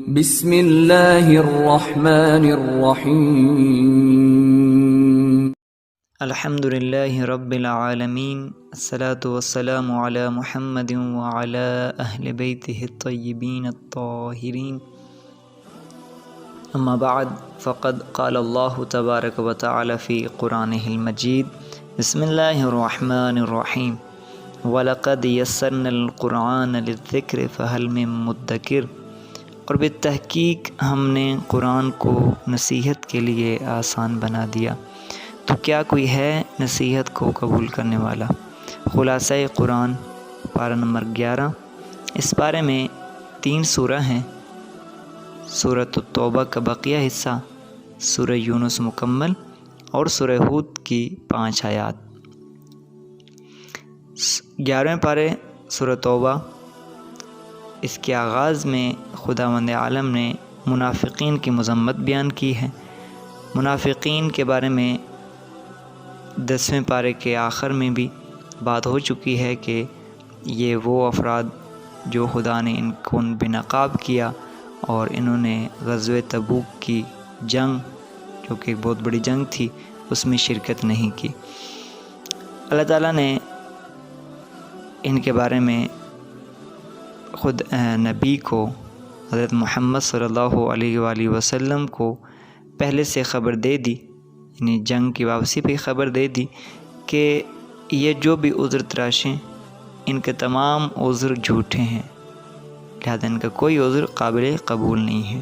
بسم اللہ الرحمن الرحیم الحمد للہ رب العالمین، الصلاة والسلام علی محمد وعلی اہل بیتہ الطیبین الطاہرین، اما بعد فقد قال اللہ تبارک و تعالی فی قرآنہ المجید، بسم اللہ الرحمن الرحیم، وَلَقَدْ يَسَّرْنَا الْقُرْآنَ لِلذِّكْرِ فَهَلْ مِن مُدَّكِرٍ، اور بالتحقیق ہم نے قرآن کو نصیحت کے لیے آسان بنا دیا، تو کیا کوئی ہے نصیحت کو قبول کرنے والا۔ خلاصہ قرآن پارہ نمبر 11۔ اس بارے میں 3 سورہ ہیں: سورۃ التوبہ کا بقیہ حصہ، سورہ یونس مکمل، اور سورہ ہود کی 5 آیات۔ 11ویں پارے سورہ توبہ، اس کے آغاز میں خداوند عالم نے منافقین کی مذمت بیان کی ہے۔ منافقین کے بارے میں 10ویں پارے کے آخر میں بھی بات ہو چکی ہے کہ یہ وہ افراد جو خدا نے ان کو بے نقاب کیا اور انہوں نے غزوہ تبوک کی جنگ، جو کہ ایک بہت بڑی جنگ تھی، اس میں شرکت نہیں کی۔ اللہ تعالیٰ نے ان کے بارے میں خود نبی کو، حضرت محمد صلی اللہ علیہ وآلہ وسلم کو پہلے سے خبر دے دی، یعنی جنگ کی واپسی پہ خبر دے دی کہ یہ جو بھی عذر تراشیں ان کے تمام عذر جھوٹے ہیں، لہذا ان کا کوئی عذر قابل قبول نہیں ہے۔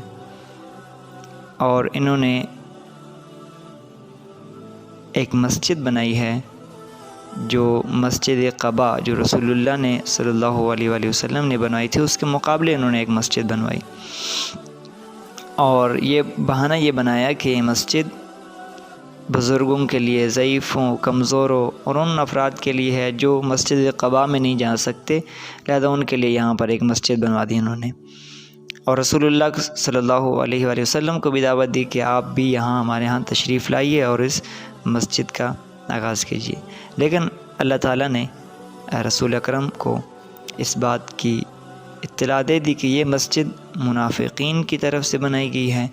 اور انہوں نے ایک مسجد بنائی ہے، جو مسجد قباء جو رسول اللہ نے صلی اللہ علیہ وآلہ وسلم نے بنوائی تھی، اس کے مقابلے انہوں نے ایک مسجد بنوائی، اور یہ بہانہ یہ بنایا کہ یہ مسجد بزرگوں کے لیے، ضعیفوں، کمزوروں اور ان افراد کے لیے ہے جو مسجد قباء میں نہیں جا سکتے، لہذا ان کے لیے یہاں پر ایک مسجد بنوا دی انہوں نے۔ اور رسول اللہ صلی اللہ علیہ وآلہ وسلم کو بھی دعوت دی کہ آپ بھی یہاں ہمارے ہاں تشریف لائیے اور اس مسجد کا آغاز کیجیے۔ لیکن اللہ تعالیٰ نے رسول اکرم کو اس بات کی اطلاع دے دی کہ یہ مسجد منافقین کی طرف سے بنائی گئی ہے،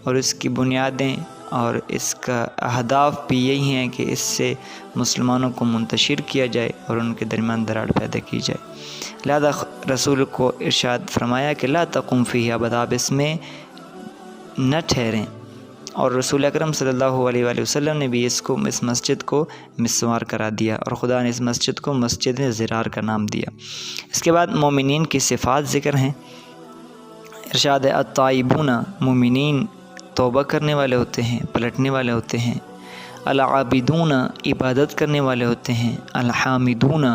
اور اس کی بنیادیں اور اس کا اہداف بھی یہی ہیں کہ اس سے مسلمانوں کو منتشر کیا جائے اور ان کے درمیان دراڑ پیدا کی جائے۔ لہذا رسول کو ارشاد فرمایا کہ لا تقم فیہ ابدا، آپ اس میں نہ ٹھہریں، اور رسول اکرم صلی اللہ علیہ وآلہ وسلم نے بھی اس مسجد کو مسمار کرا دیا، اور خدا نے اس مسجد کو مسجد ضرار کا نام دیا۔ اس کے بعد مومنین کی صفات ذکر ہیں۔ ارشاد ہے الطائبون، مومنین توبہ کرنے والے ہوتے ہیں، پلٹنے والے ہوتے ہیں۔ العابدون، عبادت کرنے والے ہوتے ہیں۔ الحامدون،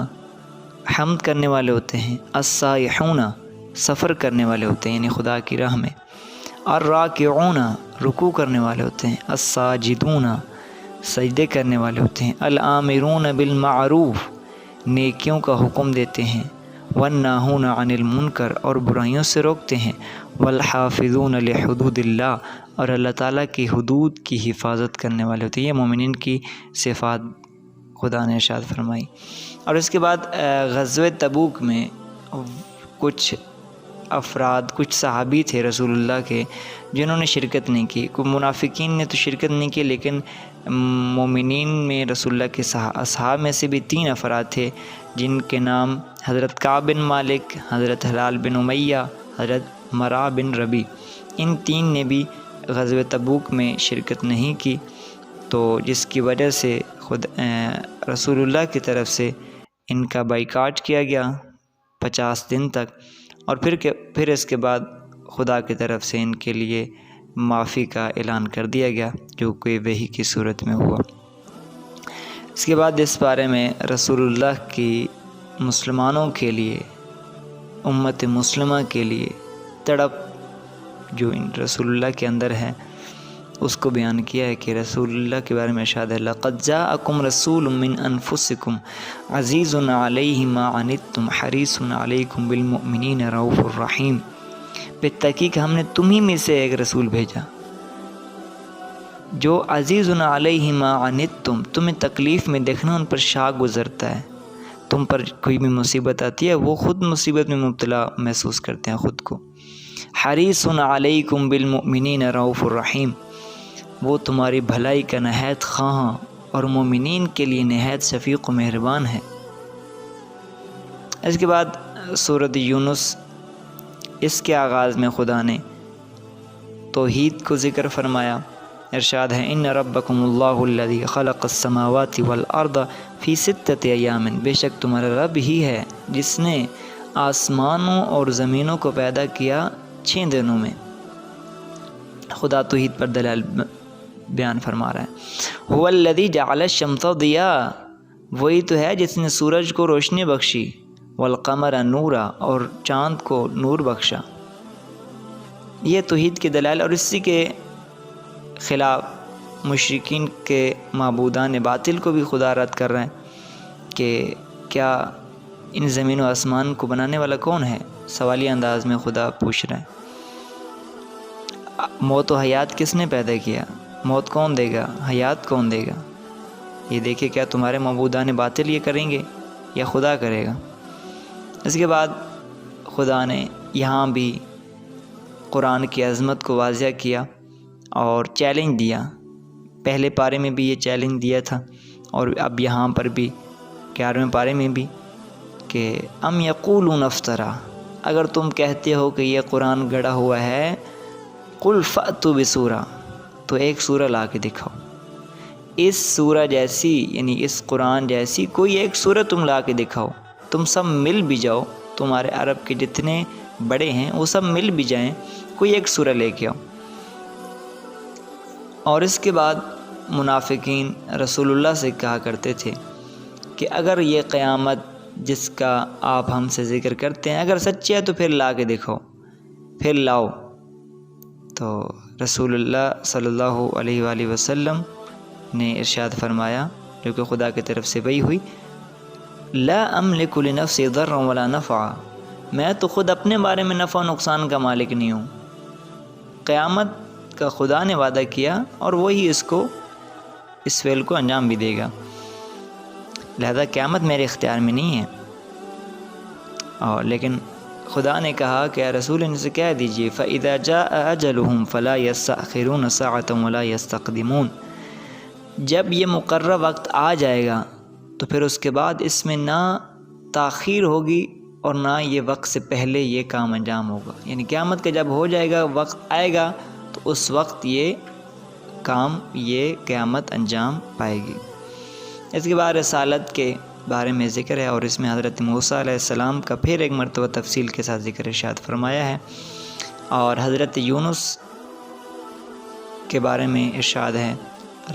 حمد کرنے والے ہوتے ہیں۔ السائحون، سفر کرنے والے ہوتے ہیں، یعنی خدا کی راہ میں۔ الراکعون، رکوع کرنے والے ہوتے ہیں۔ الساجدون، سجدے کرنے والے ہوتے ہیں۔ الآمرون بالمعروف، نیکیوں کا حکم دیتے ہیں۔ والناہون عن المنکر، اور برائیوں سے روکتے ہیں۔ والحافظون لحدود اللہ، اور اللہ تعالیٰ کی حدود کی حفاظت کرنے والے ہوتے ہیں۔ یہ مومنین کی صفات خدا نے ارشاد فرمائی۔ اور اس کے بعد غزوہ تبوک میں کچھ افراد، کچھ صحابی تھے رسول اللہ کے جنہوں نے شرکت نہیں کی۔ کوئی منافقین نے تو شرکت نہیں کی، لیکن مومنین میں رسول اللہ کے اصحاب میں سے بھی 3 افراد تھے جن کے نام حضرت کعب بن مالک، حضرت ہلال بن امیہ، حضرت مرہ بن ربی، ان 3 نے بھی غزوہ تبوک میں شرکت نہیں کی، تو جس کی وجہ سے خود رسول اللہ کی طرف سے ان کا بائیکاٹ کیا گیا 50 دن تک، اور پھر اس کے بعد خدا کی طرف سے ان کے لیے معافی کا اعلان کر دیا گیا، جو کہ وحی کی صورت میں ہوا۔ اس کے بعد اس بارے میں رسول اللہ کی مسلمانوں کے لیے، امت مسلمہ کے لیے تڑپ جو رسول اللہ کے اندر ہے اس کو بیان کیا ہے کہ رسول اللہ کے بارے میں ارشاد ہے لَقَدْ جَاءَكُمْ رَسُولٌ مِّنْ أَنفُسِكُمْ عَزِيزٌ عَلَيْهِ مَا عَنِتُّمْ حَرِيصٌ عَلَيْكُمْ بِالْمُؤْمِنِينَ رَءُوفٌ رَحِيمٌ۔ بالتحقیق ہم نے تمہیں میں سے ایک رسول بھیجا جو عزیز علیہ ما عنتم، تمہیں تکلیف میں دیکھنا ان پر شاق گزرتا ہے، تم پر کوئی بھی مصیبت آتی ہے وہ خود مصیبت میں مبتلا محسوس کرتے ہیں خود کو۔ حریص علیکم بالمؤمنین رؤوف الرحیم، وہ تمہاری بھلائی کا نہایت خواہاں اور مومنین کے لیے نہایت شفیق و مہربان ہے۔ اس کے بعد سورۃ یونس، اس کے آغاز میں خدا نے توحید کو ذکر فرمایا۔ ارشاد ہے ان ربکم اللہ الذی خلق السماوات والارض فی ستۃ ایام، بے شک تمہارا رب ہی ہے جس نے آسمانوں اور زمینوں کو پیدا کیا 6 دنوں میں۔ خدا توحید پر دلائل بیان فرما رہا ہے۔ هو الذی جعل الشمس ضیاء، وہی تو ہے جس نے سورج کو روشنی بخشی، والقمر نورا، اور چاند کو نور بخشا۔ یہ توحید کے دلائل، اور اسی کے خلاف مشرکین کے معبودان باطل کو بھی خدا رد کر رہے ہیں کہ کیا ان زمین و آسمان کو بنانے والا کون ہے؟ سوالیہ انداز میں خدا پوچھ رہے ہیں۔ موت و حیات کس نے پیدا کیا؟ موت کون دے گا؟ حیات کون دے گا؟ یہ دیکھیں کیا تمہارے معبودان باطل یہ کریں گے یا خدا کرے گا؟ اس کے بعد خدا نے یہاں بھی قرآن کی عظمت کو واضح کیا اور چیلنج دیا۔ پہلے پارے میں بھی یہ چیلنج دیا تھا، اور اب یہاں پر بھی 11ویں پارے میں بھی کہ ام یقولون افترا، اگر تم کہتے ہو کہ یہ قرآن گڑھا ہوا ہے، قل فأتوا بسورہ، تو ایک سورہ لا کے دکھاؤ، اس سورہ جیسی، یعنی اس قرآن جیسی کوئی ایک سورہ تم لا کے دکھاؤ، تم سب مل بھی جاؤ، تمہارے عرب کے جتنے بڑے ہیں وہ سب مل بھی جائیں، کوئی ایک سورہ لے کے آؤ۔ اور اس کے بعد منافقین رسول اللہ سے کہا کرتے تھے کہ اگر یہ قیامت جس کا آپ ہم سے ذکر کرتے ہیں اگر سچی ہے تو پھر لا کے دکھاؤ، پھر لاؤ۔ تو رسول اللہ صلی اللہ علیہ وآلہ وسلم نے ارشاد فرمایا، جو کہ خدا کی طرف سے وحی ہوئی، لا املک لنفسی ضرا ولا نفعا، میں تو خود اپنے بارے میں نفع و نقصان کا مالک نہیں ہوں۔ قیامت کا خدا نے وعدہ کیا اور وہی اس فعل کو انجام بھی دے گا، لہذا قیامت میرے اختیار میں نہیں ہے۔ اور لیکن خدا نے کہا کہ رسول ان سے کہہ دیجئے فَإِذَا جَاءَ أَجَلُهُمْ فَلَا يَسْتَأْخِرُونَ سَاعَةً وَلَا يَسْتَقْدِمُونَ، جب یہ مقررہ وقت آ جائے گا تو پھر اس کے بعد اس میں نہ تاخیر ہوگی اور نہ یہ وقت سے پہلے یہ کام انجام ہوگا، یعنی قیامت کا جب ہو جائے گا، وقت آئے گا تو اس وقت یہ کام، یہ قیامت انجام پائے گی۔ اس کے بعد رسالت کے بارے میں ذکر ہے، اور اس میں حضرت موسیٰ علیہ السلام کا پھر ایک مرتبہ تفصیل کے ساتھ ذکر ارشاد فرمایا ہے، اور حضرت یونس کے بارے میں ارشاد ہے،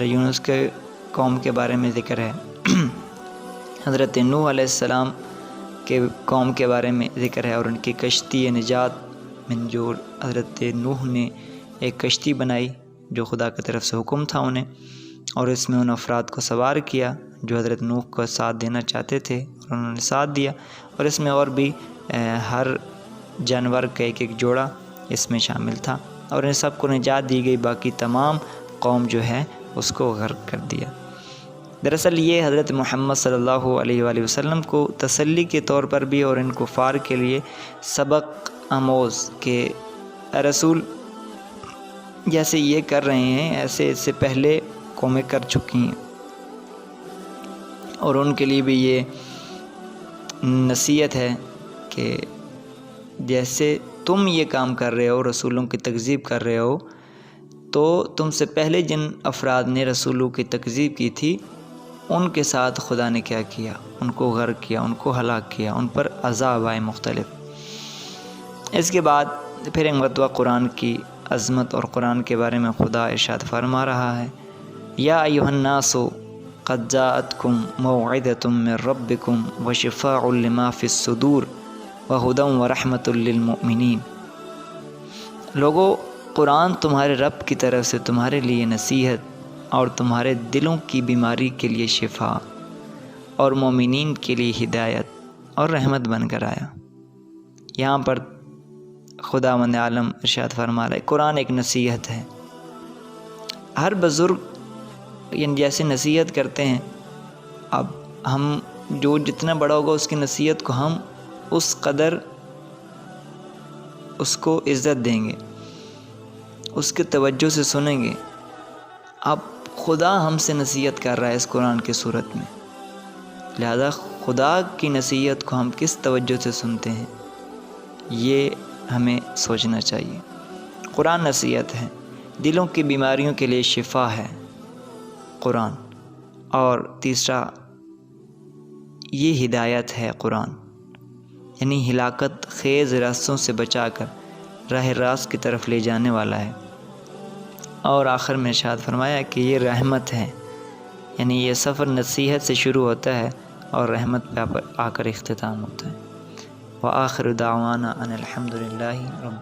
یونس کے قوم کے بارے میں ذکر ہے، حضرت نوح علیہ السلام کے قوم کے بارے میں ذکر ہے، اور ان کی کشتی نجات میں جو حضرت نوح نے ایک کشتی بنائی جو خدا کی طرف سے حکم تھا انہیں، اور اس میں ان افراد کو سوار کیا جو حضرت نوح کو ساتھ دینا چاہتے تھے، اور انہوں نے ساتھ دیا، اور اس میں اور بھی ہر جانور کا ایک جوڑا اس میں شامل تھا، اور ان سب کو نجات دی گئی، باقی تمام قوم جو ہے اس کو غرق کر دیا۔ دراصل یہ حضرت محمد صلی اللہ علیہ وآلہ وسلم کو تسلی کے طور پر بھی اور ان کفار کے لیے سبق آموز کہ رسول جیسے یہ کر رہے ہیں ایسے اس سے پہلے قومیں کر چکی ہیں، اور ان کے لیے بھی یہ نصیحت ہے کہ جیسے تم یہ کام کر رہے ہو، رسولوں کی تکذیب کر رہے ہو، تو تم سے پہلے جن افراد نے رسولوں کی تکذیب کی تھی ان کے ساتھ خدا نے کیا کیا، ان کو غرق کیا، ان کو ہلاک کیا، ان پر عذاب آئے مختلف۔ اس کے بعد پھر ایک مرتبہ قرآن کی عظمت اور قرآن کے بارے میں خدا ارشاد فرما رہا ہے، یا ایھا الناس قد جاءتکم موعظۃ من ربکم وشفاء لما فی الصدور وہدی ورحمۃ للمؤمنین، لوگو قرآن تمہارے رب کی طرف سے تمہارے لیے نصیحت اور تمہارے دلوں کی بیماری کے لیے شفا اور مومنین کے لیے ہدایت اور رحمت بن کر آیا۔ یہاں پر خداوند عالم ارشاد فرما رہا ہے قرآن ایک نصیحت ہے۔ ہر بزرگ یعنی جیسے نصیحت کرتے ہیں، اب ہم جو جتنا بڑا ہوگا اس کی نصیحت کو ہم اس قدر اس کو عزت دیں گے، اس کے توجہ سے سنیں گے۔ اب خدا ہم سے نصیحت کر رہا ہے اس قرآن کی صورت میں، لہذا خدا کی نصیحت کو ہم کس توجہ سے سنتے ہیں، یہ ہمیں سوچنا چاہیے۔ قرآن نصیحت ہے، دلوں کی بیماریوں کے لیے شفا ہے قرآن، اور تیسرا یہ ہدایت ہے قرآن، یعنی ہلاکت خیز راستوں سے بچا کر راہ راست کی طرف لے جانے والا ہے۔ اور آخر میں ارشاد فرمایا کہ یہ رحمت ہے، یعنی یہ سفر نصیحت سے شروع ہوتا ہے اور رحمت پہ آ کر اختتام ہوتا ہے۔ وآخر دعوانا ان الحمد للہ رب